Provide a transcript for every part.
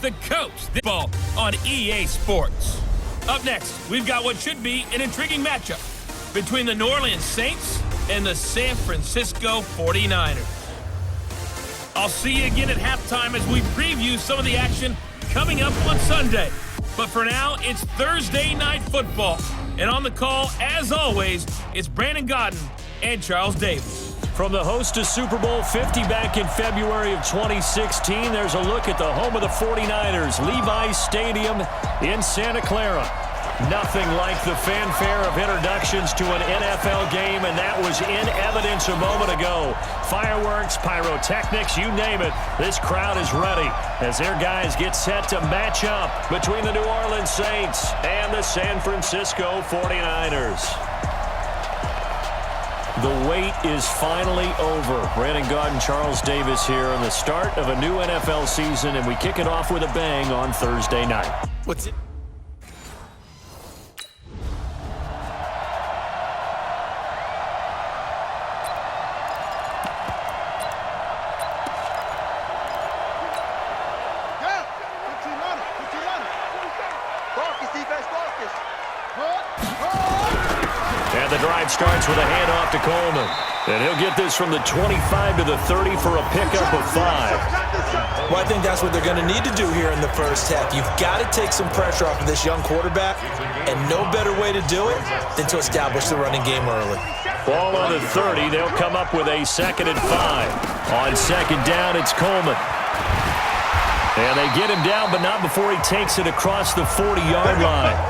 the coast. This ball on EA Sports. Up next, we've got what should be an intriguing matchup between the New Orleans Saints and the San Francisco 49ers. I'll see you again at halftime as we preview some of the action coming up on Sunday. But for now, it's Thursday Night Football. And on the call, as always, it's Brandon Godden and Charles Davis. From the host to Super Bowl 50 back in February of 2016, there's a look at the home of the 49ers, Levi's Stadium in Santa Clara. Nothing like the fanfare of introductions to an NFL game, and that was in evidence a moment ago. Fireworks, pyrotechnics, you name it. This crowd is ready as their guys get set to match up between the New Orleans Saints and the San Francisco 49ers. The wait is finally over. Brandon Godden, Charles Davis here on the start of a new NFL season, and we kick it off with a bang on Thursday night. What's it? And the drive starts with a handoff to Coleman. And he'll get this from the 25 to the 30 for a pickup of 5. Well, I think that's what they're going to need to do here in the first half. You've got to take some pressure off of this young quarterback, and no better way to do it than to establish the running game early. Ball on the 30. They'll come up with a 2nd and 5. On 2nd down, it's Coleman. And they get him down, but not before he takes it across the 40-yard line.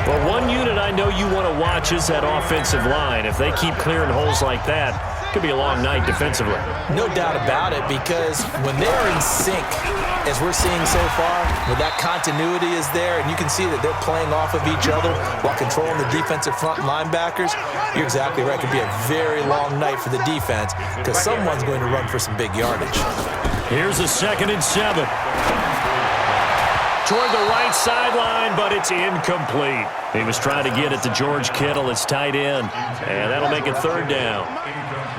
Well, one unit I know you want to watch is that offensive line. If they keep clearing holes like that, it could be a long night defensively. No doubt about it, because when they're in sync, as we're seeing so far, when that continuity is there, and you can see that they're playing off of each other while controlling the defensive front linebackers, you're exactly right. It could be a very long night for the defense because someone's going to run for some big yardage. Here's a 2nd and 7. Toward the right sideline, but it's incomplete. He was trying to get it to George Kittle, his tight end, and that'll make it 3rd down.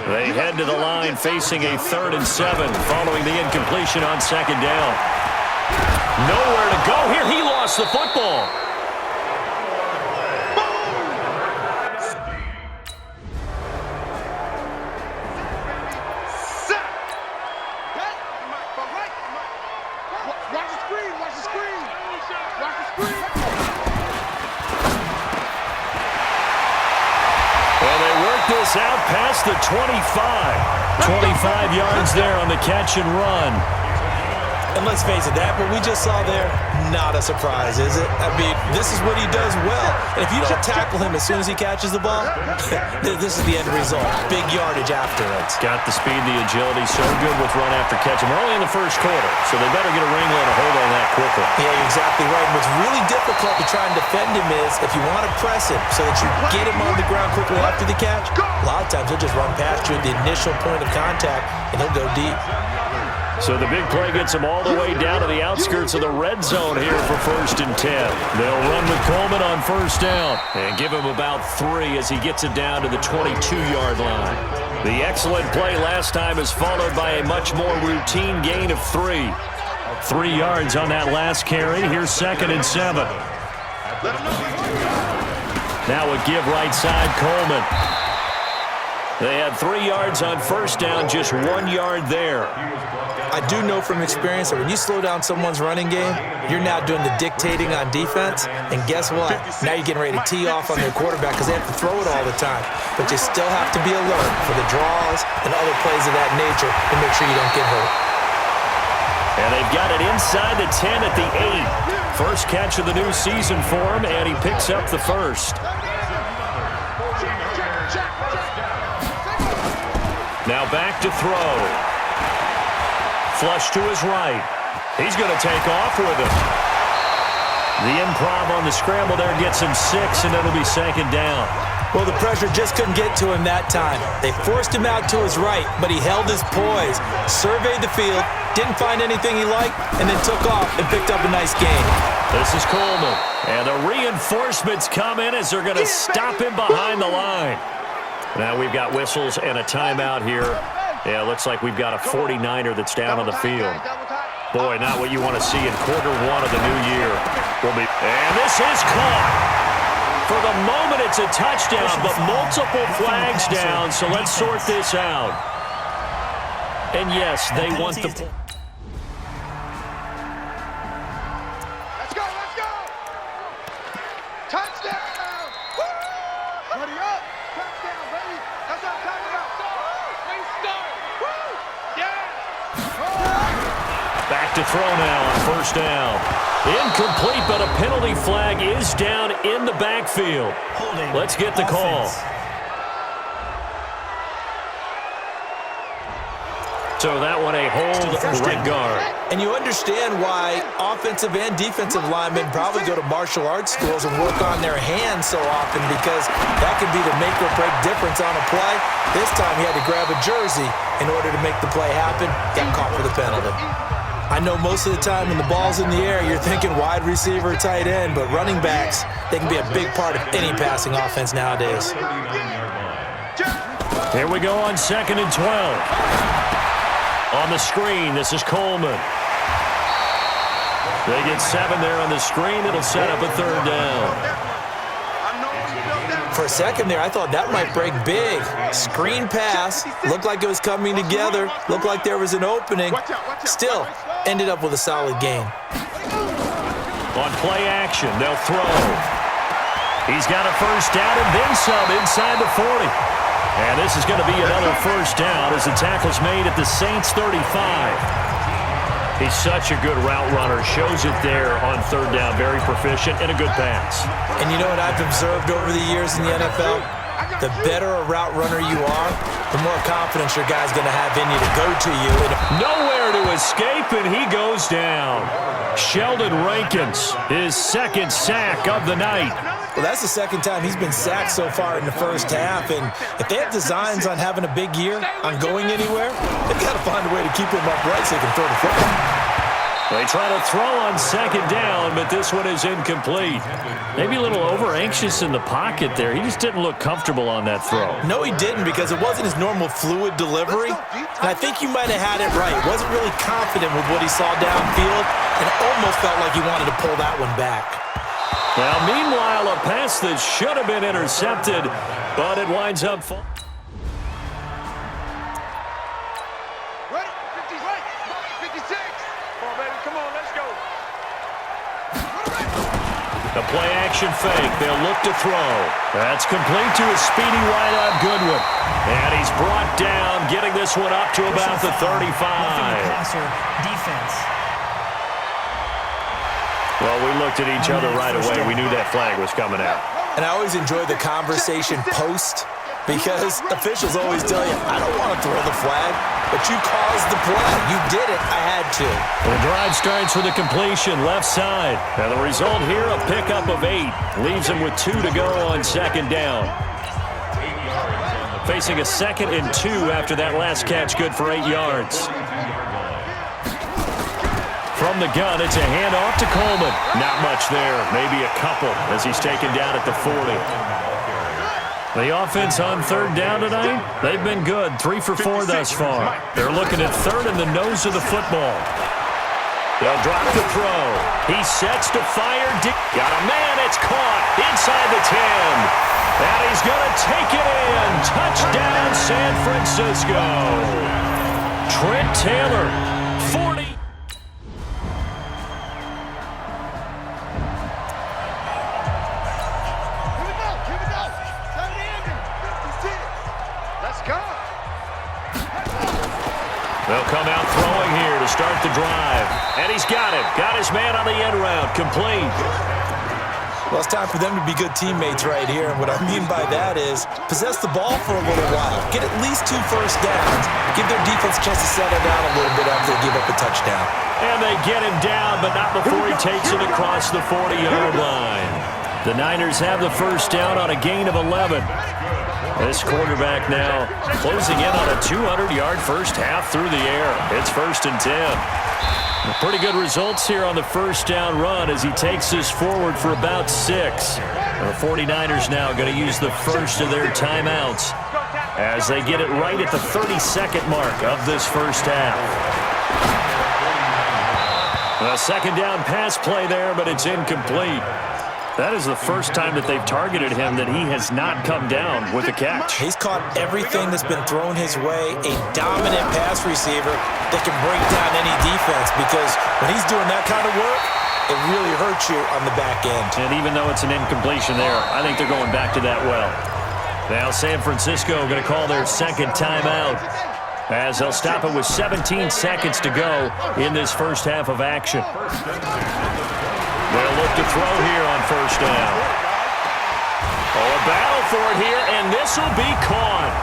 They head to the line facing a 3rd and 7 following the incompletion on 2nd down. Nowhere to go here. He lost the football. This out past the 25. 25 yards there on the catch and run. And let's face it, that what we just saw there, not a surprise, is it? I mean, this is what he does well. And if you don't tackle him as soon as he catches the ball, this is the end result. Big yardage after it. Got the speed, the agility, so good with run after catch. And we're only in the first quarter, so they better get a wrinkle and a hold on that quickly. Yeah, you're exactly right. And what's really difficult to try and defend him is if you want to press him so that you get him on the ground quickly after the catch, a lot of times he'll just run past you at the initial point of contact, and he'll go deep. So the big play gets him all the way down to the outskirts of the red zone here for 1st and 10. They'll run with Coleman on 1st down and give him about 3 as he gets it down to the 22-yard line. The excellent play last time is followed by a much more routine gain of 3. 3 yards on that last carry. Here's 2nd and 7. Now a give right side, Coleman. They had 3 yards on 1st down, just 1 yard there. I do know from experience that when you slow down someone's running game, you're now doing the dictating on defense. And guess what? Now you're getting ready to tee off on their quarterback because they have to throw it all the time. But you still have to be alert for the draws and other plays of that nature to make sure you don't get hurt. And they've got it inside the 10 at the 8. First catch of the new season for him, and he picks up the 1st. Now back to throw. Flush to his right. He's going to take off with him. The improv on the scramble there gets him 6, and it'll be 2nd down. Well, the pressure just couldn't get to him that time. They forced him out to his right, but he held his poise, surveyed the field, didn't find anything he liked, and then took off and picked up a nice gain. This is Coleman, and the reinforcements come in as they're going to stop him behind the line. Now we've got whistles and a timeout here. Yeah, it looks like we've got a 49er that's down on the field. Boy, not what you want to see in quarter one of the new year. And this is caught. For the moment, it's a touchdown, but multiple flags down, so let's sort this out. And yes, they want the... Let's go, let's go! Touchdown! Woo! Ready up! Touchdown, baby! That's what I'm talking about! Start! Woo! Yeah! Back to throw now on first down. Incomplete, but a penalty flag is down in the backfield. Let's get the call. So that one a hold right guard. And you understand why offensive and defensive linemen probably go to martial arts schools and work on their hands so often, because that can be the make or break difference on a play. This time he had to grab a jersey in order to make the play happen. Got caught for the penalty. I know most of the time when the ball's in the air, you're thinking wide receiver, tight end, but running backs, they can be a big part of any passing offense nowadays. Here we go on 2nd and 12. On the screen, this is Coleman. They get 7 there on the screen. It'll set up a 3rd down. For a second there, I thought that might break big. Screen pass, looked like it was coming together, looked like there was an opening. Still, ended up with a solid gain. On play action, they'll throw. He's got a first down and then some inside the 40. And this is going to be another first down as the tackle's made at the Saints 35. He's such a good route runner. Shows it there on 3rd down. Very proficient and a good pass. And you know what I've observed over the years in the NFL? The better a route runner you are, the more confidence your guy's going to have in you to go to you. Nowhere to escape, and he goes down. Sheldon Rankins, his 2nd sack of the night. Well, that's the 2nd time he's been sacked so far in the first half, and if they have designs on having a big year, on going anywhere, they've got to find a way to keep him upright so he can throw the football. They try to throw on 2nd down, but this one is incomplete. Maybe a little over-anxious in the pocket there. He just didn't look comfortable on that throw. No, he didn't, because it wasn't his normal fluid delivery, and I think you might have had it right. Wasn't really confident with what he saw downfield, and almost felt like he wanted to pull that one back. Now, meanwhile, a pass that should have been intercepted, but it winds up... Ready? 56. Come on, baby. Come on, let's go. The play action fake. They'll look to throw. That's complete to a speedy wideout Goodwin. And he's brought down, getting this one up to about the 35. Defense. Well, we looked at each other right away. We knew that flag was coming out. And I always enjoy the conversation post, because officials always tell you, I don't want to throw the flag, but you caused the play. You did it. I had to. The drive starts with a completion left side. And the result here, a pickup of 8. Leaves him with 2 to go on 2nd down. Facing a 2nd and 2 after that last catch, good for 8 yards. From the gun, it's a handoff to Coleman. Not much there, maybe a couple as he's taken down at the 40. The offense on 3rd down tonight, they've been good. 3 for 4 thus far. They're looking at 3rd in the nose of the football. They'll drop the throw. He sets to fire. Got a man, it's caught inside the 10. And he's going to take it in. Touchdown, San Francisco. Trent Taylor, 40. They'll come out throwing here to start the drive. And he's got it. Got his man on the end route. Complete. Well, it's time for them to be good teammates right here. And what I mean by that is possess the ball for a little while. Get at least 2 first downs. Give their defense a chance to settle down a little bit after they give up a touchdown. And they get him down, but not before he takes it across the 40-yard line. The Niners have the first down on a gain of 11. This quarterback now closing in on a 200-yard first half through the air. It's 1st and 10. Pretty good results here on the first down run as he takes this forward for about 6. The 49ers now going to use the first of their timeouts as they get it right at the 32nd mark of this first half. A second down pass play there, but it's incomplete. That is the first time that they've targeted him that he has not come down with a catch. He's caught everything that's been thrown his way, a dominant pass receiver that can break down any defense, because when he's doing that kind of work, it really hurts you on the back end. And even though it's an incompletion there, I think they're going back to that well. Now San Francisco going to call their second timeout, as they'll stop it with 17 seconds to go in this first half of action. They'll look to throw here on first down. Oh, a battle for it here, and this will be caught.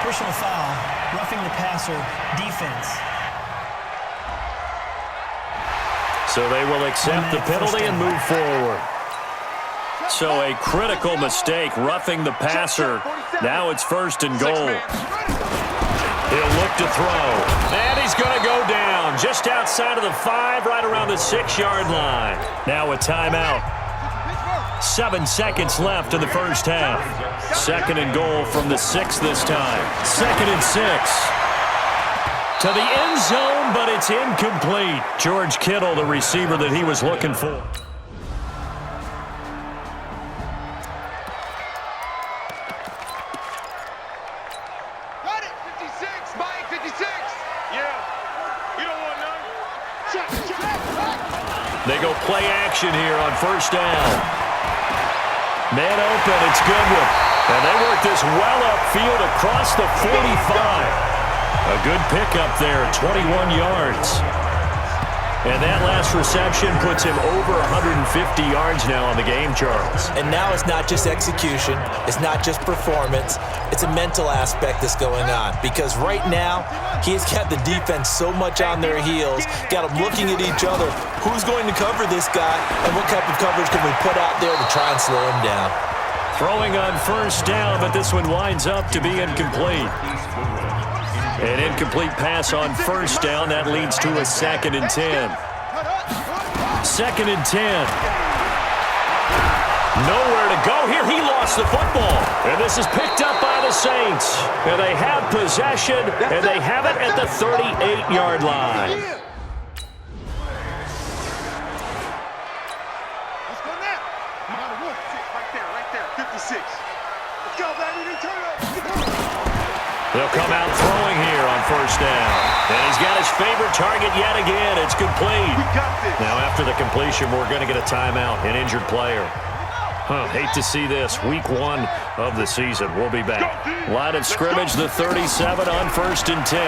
Personal foul, roughing the passer, defense. So they will accept the penalty and move forward. So a critical mistake, roughing the passer. Now it's first and goal. He'll look to throw. And he's going to go down just outside of the 5, right around the 6-yard line. Now a timeout. 7 seconds left in the first half. Second and goal from the 6 this time. 2nd and 6. To the end zone, but it's incomplete. George Kittle, the receiver that he was looking for. Got it, 56, Mike, 56. Yeah, you don't want none. Check. They go play action here on first down. Man open, it's Goodwin. And they work this well upfield across the 45. A good pickup there, 21 yards. And that last reception puts him over 150 yards now on the game, Charles. And now it's not just execution, it's not just performance, it's a mental aspect that's going on. Because right now, he's got the defense so much on their heels, got them looking at each other. Who's going to cover this guy, and what type of coverage can we put out there to try and slow him down? Throwing on first down, but this one winds up to be incomplete. An incomplete pass on first down. That leads to a 2nd and 10. 2nd and 10. Nowhere to go here. He lost the football. And this is picked up by the Saints. And they have possession, and they have it at the 38-yard line. Let's go now. Right there, 56. Let's go, baby. Turn up. They'll come out throwing here on first down. And he's got his favorite target yet again. It's complete. Now after the completion, we're going to get a timeout, an injured player. Hate to see this. Week 1 of the season. We'll be back. Line of scrimmage, the 37 on 1st and 10.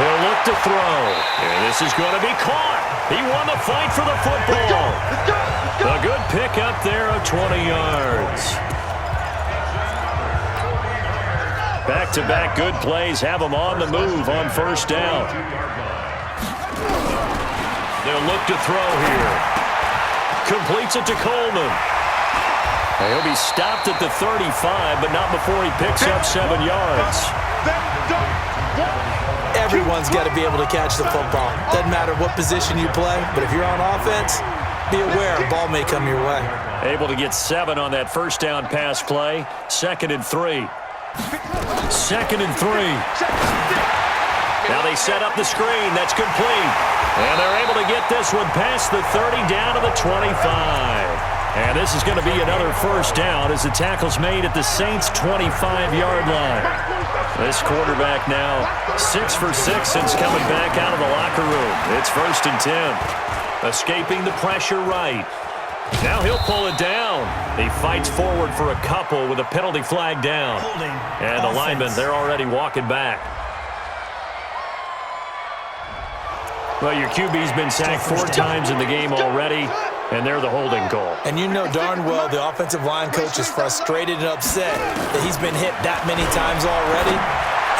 He'll look to throw. And this is going to be caught. He won the fight for the football. A good pickup there of 20 yards. Back-to-back good plays have him on the move on first down. They'll look to throw here. Completes it to Coleman. And he'll be stopped at the 35, but not before he picks up 7 yards. Everyone's got to be able to catch the football. Doesn't matter what position you play, but if you're on offense, be aware a ball may come your way. Able to get 7 on that first down pass play. 2nd and 3. 2nd and 3. Now they set up the screen. That's complete. And they're able to get this one past the 30 down to the 25. And this is going to be another first down as the tackle's made at the Saints' 25-yard line. This quarterback now 6 for 6 since coming back out of the locker room. It's 1st and 10. Escaping the pressure right. Now he'll pull it down. He fights forward for a couple with a penalty flag down. And the linemen, they're already walking back. Well, your QB's been sacked 4 times in the game already, and they're the holding call. And you know darn well the offensive line coach is frustrated and upset that he's been hit that many times already.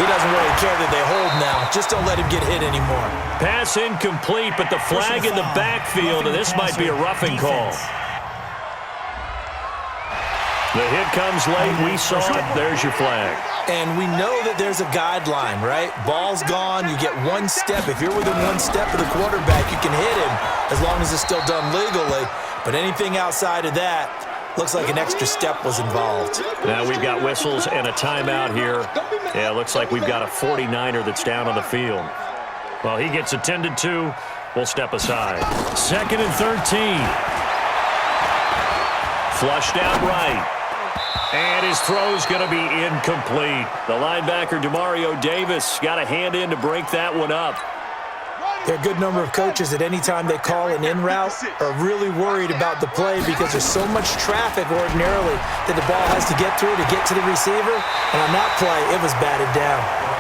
He doesn't really care that they hold now. Just don't let him get hit anymore. Pass incomplete, but the flag in the backfield, and this might be a roughing call. The hit comes late. We saw it. There's your flag. And we know that there's a guideline, right? Ball's gone. You get 1 step. If you're within 1 step of the quarterback, you can hit him as long as it's still done legally. But anything outside of that, looks like an extra step was involved. Now we've got whistles and a timeout here. Yeah, looks like we've got a 49er that's down on the field. Well, he gets attended to. We'll step aside. 2nd and 13. Flushed out right. And his throw's going to be incomplete. The linebacker, Demario Davis, got a hand in to break that one up. There are a good number of coaches that any time they call an in route are really worried about the play because there's so much traffic ordinarily that the ball has to get through to get to the receiver. And on that play, it was batted down.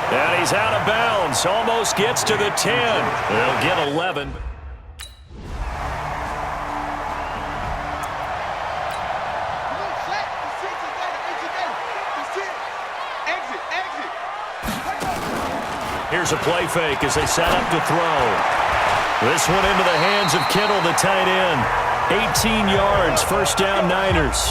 And he's out of bounds. Almost gets to the 10. They'll get 11. Here's a play fake as they set up to throw. This one into the hands of Kittle, the tight end. 18 yards, 1st down Niners.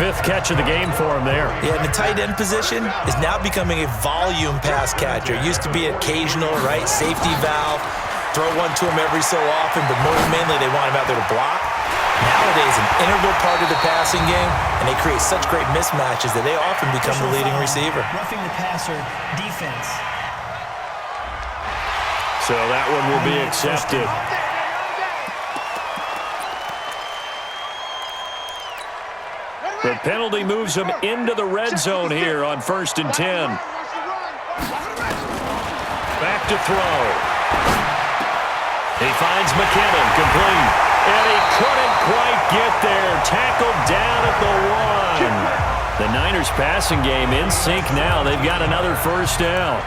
5th catch of the game for him there. Yeah, and the tight end position is now becoming a volume pass catcher. It used to be occasional, right, safety valve, throw one to him every so often, but more mainly they want him out there to block. Nowadays, an integral part of the passing game, and they create such great mismatches that they often become the leading receiver. Roughing the passer, defense. So that one will be accepted. The penalty moves him into the red zone here on 1st and 10. Back to throw. He finds McKinnon, complete. And he couldn't quite get there. Tackled down at the 1. The Niners passing game in sync now. They've got another 1st down.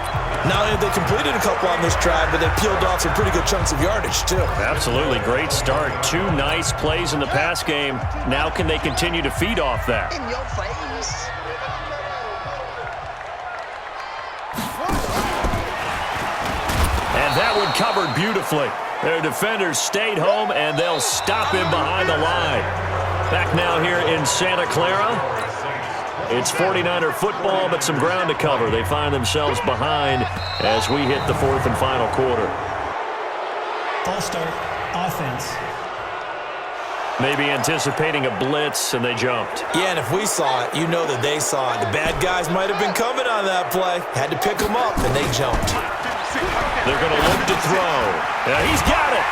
Not only have they completed a couple on this drive, but they peeled off some pretty good chunks of yardage, too. Absolutely. Great start. 2 nice plays in the pass game. Now can they continue to feed off that? In your face. And that one covered beautifully. Their defenders stayed home, and they'll stop him behind the line. Back now here in Santa Clara. It's 49er football, but some ground to cover. They find themselves behind as we hit the 4th and final quarter. False start, offense. Maybe anticipating a blitz, and they jumped. Yeah, and if we saw it, you know that they saw it. The bad guys might have been coming on that play. Had to pick them up, and they jumped. They're going to look to throw. Yeah, he's got it.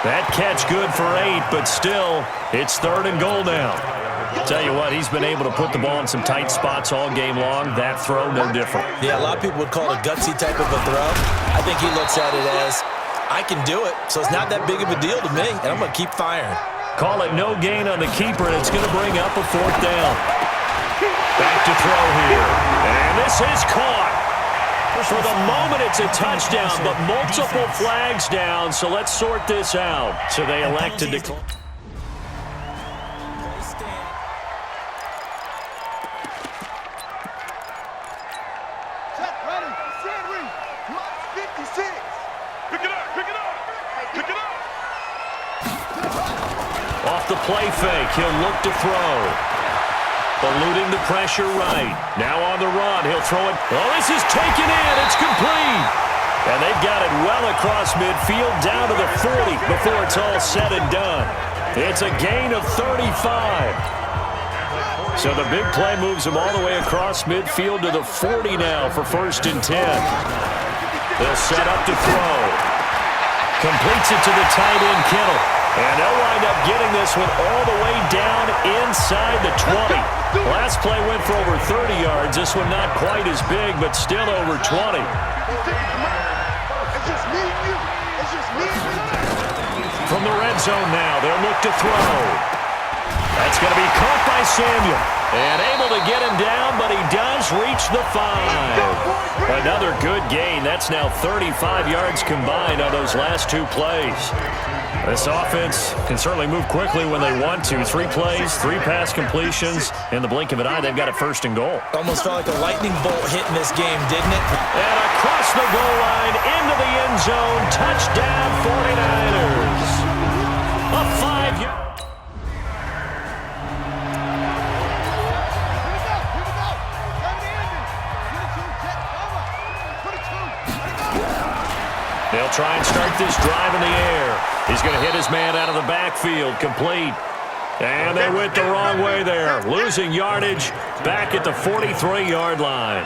That catch good for 8, but still, it's 3rd and goal now. Tell you what, he's been able to put the ball in some tight spots all game long. That throw, no different. Yeah, a lot of people would call it a gutsy type of a throw. I think he looks at it as, I can do it, so it's not that big of a deal to me, and I'm going to keep firing. Call it no gain on the keeper, and it's going to bring up a 4th down. Back to throw here. And this is caught. For the moment, it's a touchdown, but multiple flags down, so let's sort this out. So they elect to declare. Set, ready, stand, ready. Mark 56. Pick it up, pick it up, pick it up. Off the play fake, he'll look to throw. Eluding the pressure right. Now on the run, he'll throw it. Oh, this is taken in. It's complete. And they've got it well across midfield down to the 40 before it's all said and done. It's a gain of 35. So the big play moves him all the way across midfield to the 40 now for 1st and 10. They'll set up to throw. Completes it to the tight end, Kittle. And they'll wind up getting this one all the way down inside the 20. Last play went for over 30 yards. This one not quite as big, but still over 20. From the red zone now, they'll look to throw. That's going to be caught by Samuel. And able to get him down, but he does reach the 5. Another good gain. That's now 35 yards combined on those last 2 plays. This offense can certainly move quickly when they want to. 3 plays, 3 pass completions. In the blink of an eye, they've got it 1st and goal. Almost felt like a lightning bolt hit in this game, didn't it? And across the goal line, into the end zone. Touchdown, 49ers. A 5-yard. They'll try and start this drive in the air. He's going to hit his man out of the backfield, complete. And they went the wrong way there, losing yardage back at the 43-yard line.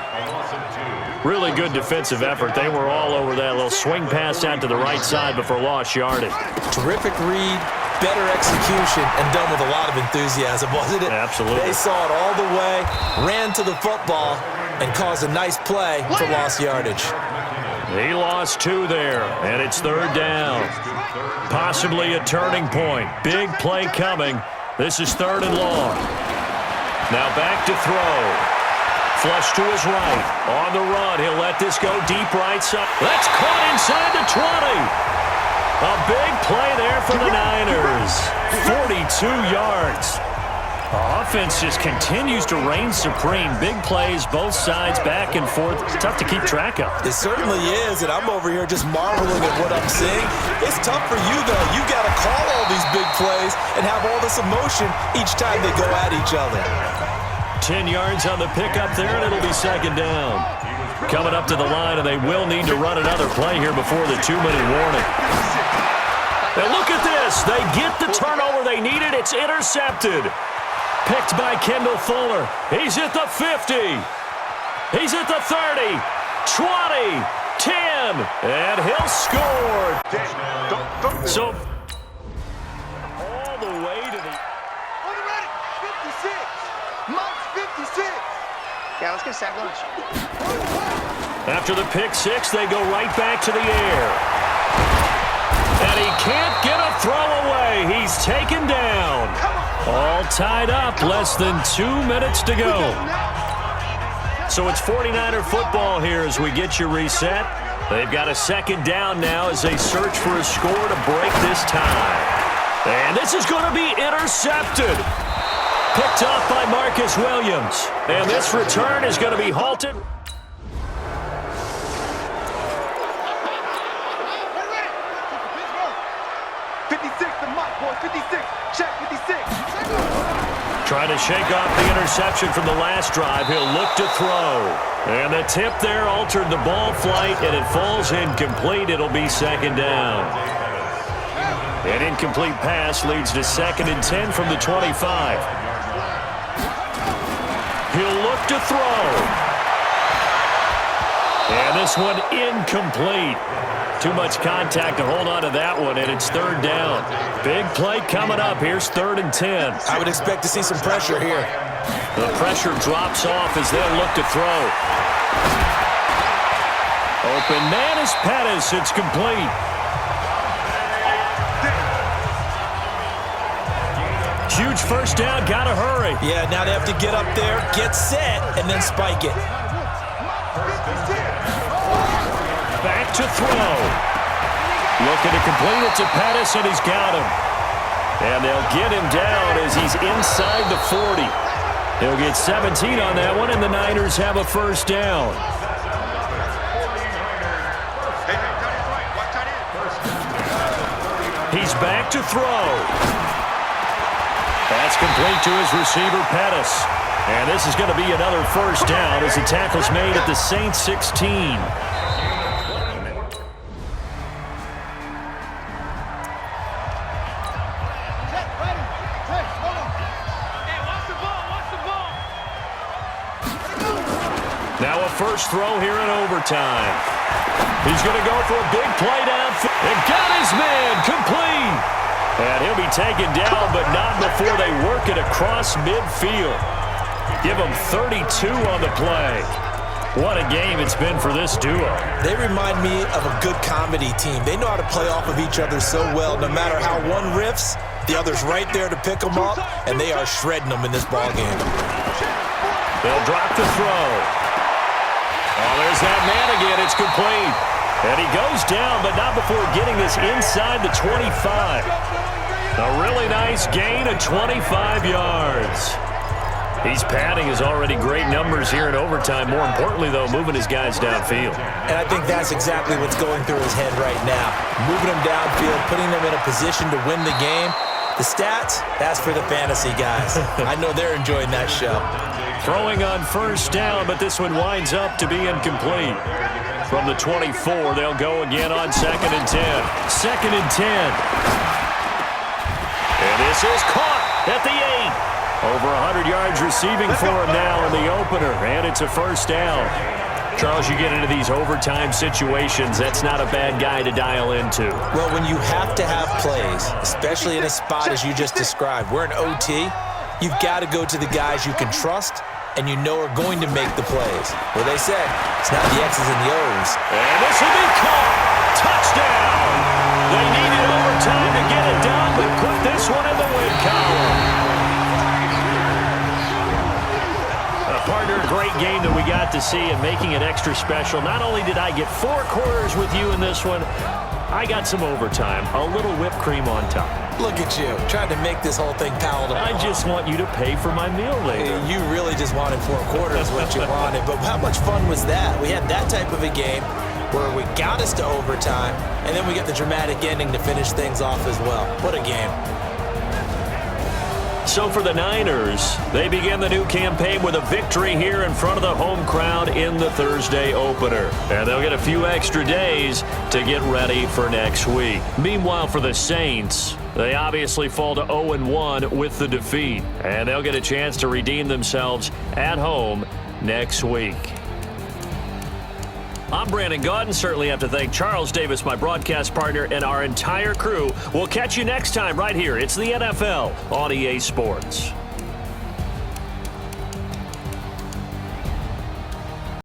Really good defensive effort. They were all over that little swing pass out to the right side before lost yardage. Terrific read, better execution, and done with a lot of enthusiasm, wasn't it? Absolutely. They saw it all the way, ran to the football, and caused a nice play for lost yardage. He lost 2 there, and it's 3rd down. Possibly a turning point. Big play coming. This is 3rd and long. Now back to throw. Flush to his right. On the run, he'll let this go deep right side. That's caught inside the 20. A big play there for the Niners. 42 yards. Offense just continues to reign supreme. Big plays, both sides, back and forth. It's tough to keep track of. It certainly is, and I'm over here just marveling at what I'm seeing. It's tough for you, though. You got to call all these big plays and have all this emotion each time they go at each other. 10 yards on the pickup there, and it'll be 2nd down. Coming up to the line, and they will need to run another play here before the 2-minute warning. And look at this. They get the turnover they needed. It's intercepted. Picked by Kendall Fuller. He's at the 50. He's at the 30. 20. 10. And he'll score. So, all the way to the... On the ready, 56. Mike's 56. Yeah, let's get sack lunch. After the pick 6, they go right back to the air. And he can't get a throw away. He's taken down. All tied up. Less than 2 minutes to go. So it's 49er football here as we get you reset. They've got a 2nd down now as they search for a score to break this tie. And this is going to be intercepted. Picked off by Marcus Williams. And this return is going to be halted. 56 to Mike, boy. 56. Check 56. Trying to shake off the interception from the last drive. He'll look to throw. And the tip there altered the ball flight, and it falls incomplete. It'll be 2nd down. An incomplete pass leads to 2nd and 10 from the 25. He'll look to throw. And this one incomplete. Too much contact to hold on to that one, and it's 3rd down. Big play coming up. Here's 3rd and 10. I would expect to see some pressure here. The pressure drops off as they'll look to throw. Open man is Pettis. It's complete. Huge 1st down. Got to hurry. Yeah, now they have to get up there, get set, and then spike it. Back to throw. Looking to complete it to Pettis, and he's got him. And they'll get him down as he's inside the 40. He'll get 17 on that one, and the Niners have a 1st down. He's back to throw. That's complete to his receiver, Pettis. And this is going to be another 1st down as the tackle's made at the Saints 16. Now a 1st throw here in overtime. He's going to go for a big play downfield. And got his man complete. And he'll be taken down, but not before they work it across midfield. Give him 32 on the play. What a game it's been for this duo. They remind me of a good comedy team. They know how to play off of each other so well. No matter how one riffs, the other's right there to pick them up, and they are shredding them in this ballgame. They'll drop the throw. Oh, there's that man again. It's complete. And he goes down, but not before getting this inside the 25. A really nice gain of 25 yards. He's padding his already great numbers here in overtime. More importantly, though, moving his guys downfield. And I think that's exactly what's going through his head right now. Moving them downfield, putting them in a position to win the game. The stats, that's for the fantasy guys. I know they're enjoying that show. Throwing on 1st down, but this one winds up to be incomplete. From the 24, they'll go again on 2nd and 10. 2nd and 10. And this is caught at the 8. Over 100 yards receiving for him now in the opener, and it's a 1st down. Charles, you get into these overtime situations, that's not a bad guy to dial into. Well, when you have to have plays, especially in a spot as you just described, we're in OT, you've got to go to the guys you can trust and you know are going to make the plays. Well, they said it's not the X's and the O's. And this will be caught. Touchdown. They needed overtime to get it done, but put this one in the win column. Partner, great game that we got to see and making it extra special. Not only did I get 4 quarters with you in this one, I got some overtime, a little whipped cream on top. Look at you, trying to make this whole thing palatable. I just want you to pay for my meal later. You really just wanted 4 quarters what you wanted, but how much fun was that? We had that type of a game where we got us to overtime, and then we got the dramatic ending to finish things off as well. What a game. So for the Niners, they begin the new campaign with a victory here in front of the home crowd in the Thursday opener. And they'll get a few extra days to get ready for next week. Meanwhile, for the Saints, they obviously fall to 0-1 with the defeat. And they'll get a chance to redeem themselves at home next week. I'm Brandon Gaudin. Certainly have to thank Charles Davis, my broadcast partner, and our entire crew. We'll catch you next time right here. It's the NFL on EA Sports.